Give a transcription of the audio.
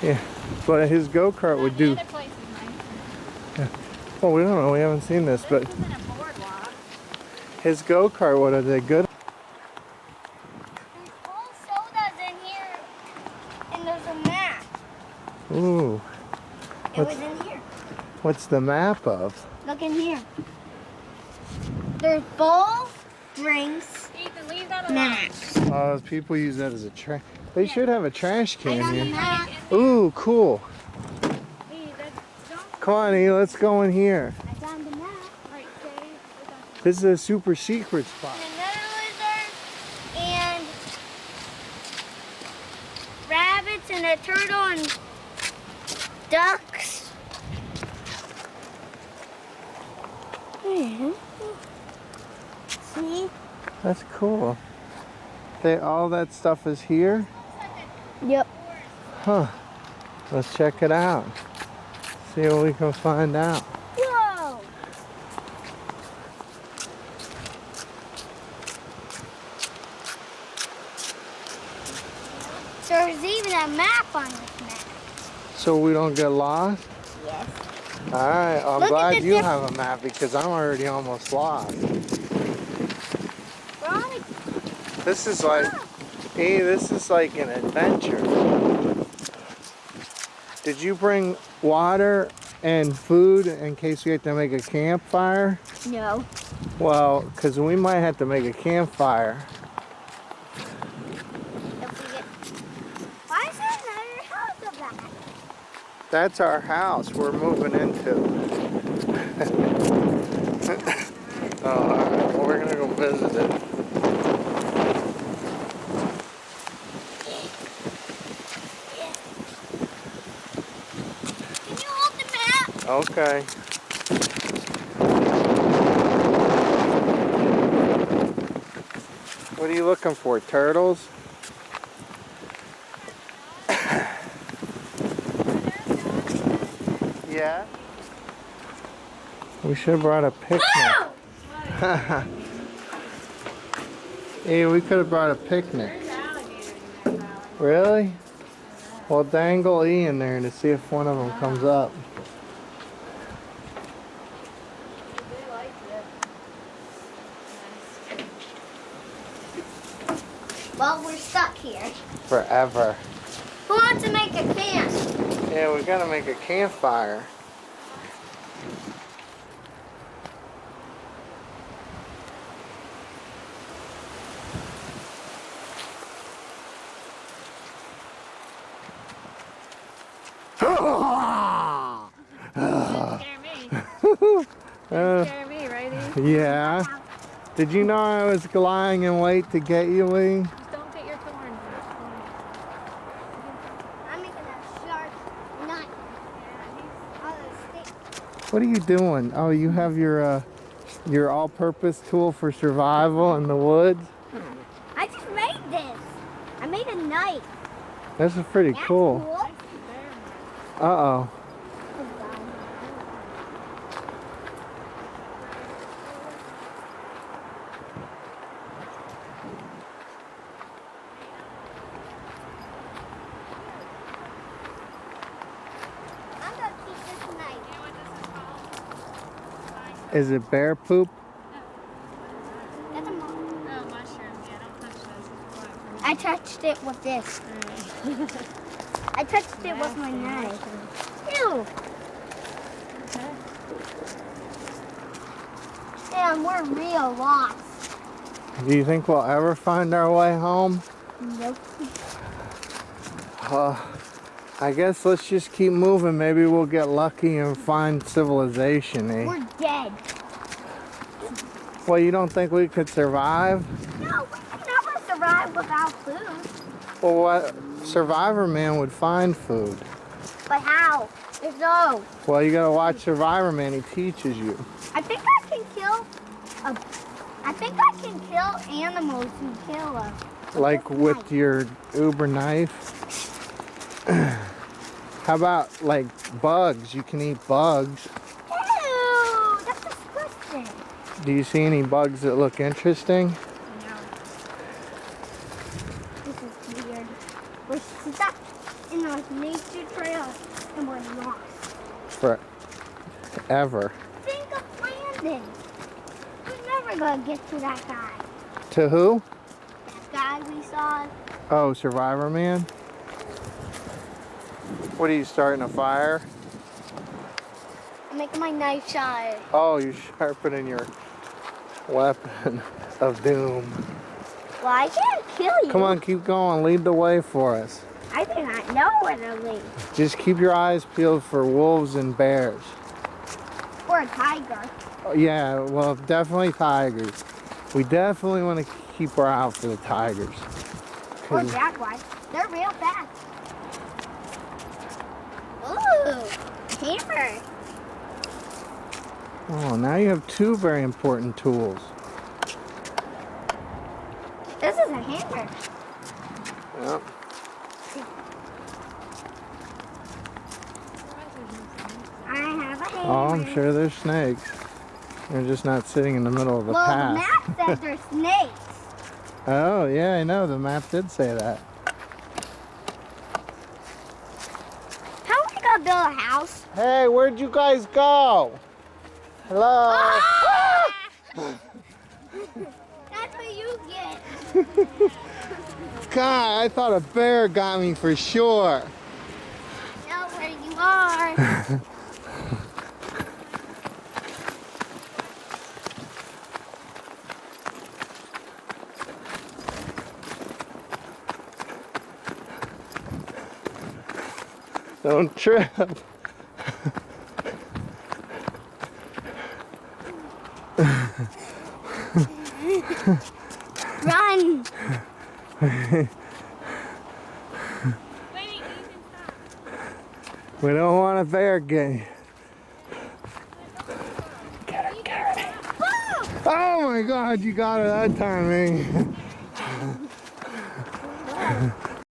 Yeah, but his go-kart would do. The other place is nicer. Yeah. Well, we don't know. We haven't seen this, but This isn't a boardwalk. his go-kart would have did good. There's all sodas in here, and there's a map. Ooh, It was in here. what's the map of? Look in here. There's bowls, drinks, Ethan, leave that alone. maps. Oh, people use that as a trash. They should have a trash I can got the here. map. Ooh, cool. Hey, don't Come on, E, let's go in here. I found the map. right, Dave. This is a super secret spot. Another lizard, and rabbits, and a turtle, and ducks. See? That's cool. All that stuff is here? Yep. Huh. Let's check it out. See what we can find out. Whoa! There's even a map on this map. So we don't get lost? Yes. Alright, I'm Look at glad the you have a map because I'm already almost lost. We're on a This is like, hey, this is like an adventure. Did you bring water and food in case we have to make a campfire? No. Well, because we might have to make a campfire. If we get... Why is there another house of that? That's our house we're moving into. Oh, alright. Well, we're going to go visit it. Can you hold the map? Okay. What are you looking for? Turtles? Yeah? We should have brought a picnic. Hey, we could have brought a picnic. There's alligators in this valley. Really? Well, dangle E in there to see if one of them comes up. They like it. Well, we're stuck here. Forever. Who wants to make a camp? Yeah, we gotta make a campfire. Didn't scare me. Uh, Scare me, right? Eve? yeah. Did you know I was lying in wait to get you, Lee? Just don't get your thorns. I'm making a sharp knife. Out of the stick. What are you doing? Oh, you have your all-purpose tool for survival in the woods? I just made this. I made a knife. This is pretty That's cool. cool. Uh-oh. I'm gonna keep this knife. You know what this is called? Is it bear poop? That's a mo- Oh, mushrooms. Yeah, don't touch those. I touched it with this. I touched it with my knife. Ew. Damn, we're real lost. Do you think we'll ever find our way home? Nope. I guess let's just keep moving. Maybe we'll get lucky and find civilization, eh? We're dead. Well, you don't think we could survive? No, we can never survive without food. Well, what Survivor Man would find food. But how? There's no. Well, you gotta watch Survivor Man. He teaches you. I think I can kill animals who kill us. Like with your Uber knife. How about like bugs? You can eat bugs. Ew, that's disgusting. Do you see any bugs that look interesting? This is weird. We're stuck in a nature trail and we're lost. Forever. Think of Landon. We're never gonna get to that guy. To who? That guy we saw. Oh, Survivor Man? What are you, starting a fire? I'm making my knife sharp. Oh, you're sharpening your weapon of doom. Well, I can't kill you. Come on, keep going. Lead the way for us. I do not know where to lead. Just keep your eyes peeled for wolves and bears. Or a tiger. Oh, yeah, well, definitely tigers. We definitely want to keep our eye out for the tigers. Or jaguars. They're real fast. Ooh, hammer. Oh, now you have two very important tools. This is a hammer. Yep. I have a hammer. Oh, I'm sure there's snakes. They're just not sitting in the middle of the Well, the path. map says there's snakes. Oh, yeah, I know. The map did say that. How are we gonna build a house? Hey, where'd you guys go? Hello? Ah! That's what you get. God, I thought a bear got me for sure. I know where you are. Don't trip. Run. Wait, you can stop. We don't want a bear getting. Woo! Oh my God, you got it that time, man.